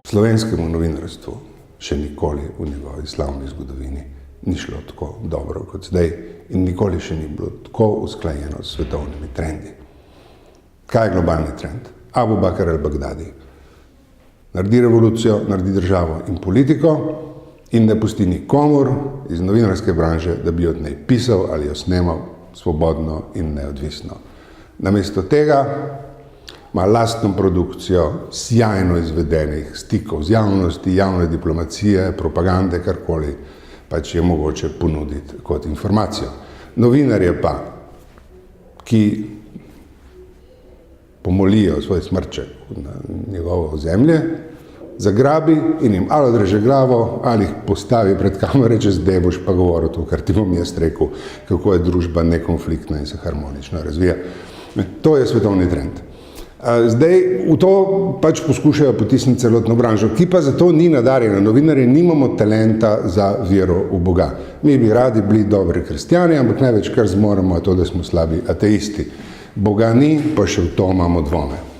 Slovenskemu novinarstvu še nikoli v njegovi slavni zgodovini ni šlo tako dobro kot zdaj in nikoli še ni bilo tako usklajeno s svetovnimi trendi. Kaj je globalni trend? Abu Bakr al-Baghdadi. Naredi revolucijo, naredi državo in politiko in ne pusti nikomur iz novinarske branže, da bi od nej pisal ali jo snemal svobodno in neodvisno. Namesto tega ima lastno produkcijo sjajno izvedenih stikov z javnosti, javne diplomacije, propagande, karkoli pač je mogoče ponuditi kot informacijo. Novinarje pa, ki pomolijo svoj smrček na njegovo ozemlje, zagrabi in jim ali odreže glavo, ali jih postavi pred kamero, reče, zdaj boš pa govoril to, kar ti bom jaz rekel, kako je družba nekonfliktna in se harmonično razvija. To je svetovni trend. Zdaj v to pač poskušajo potisniti celotno branžo, ki pa zato ni nadarjena. Novinarji nimamo talenta za vero v Boga. Mi bi radi bili dobri kristjani, ampak največ, kar zmoremo, je to, da smo slabi ateisti. Boga ni, pa še v to imamo dvome.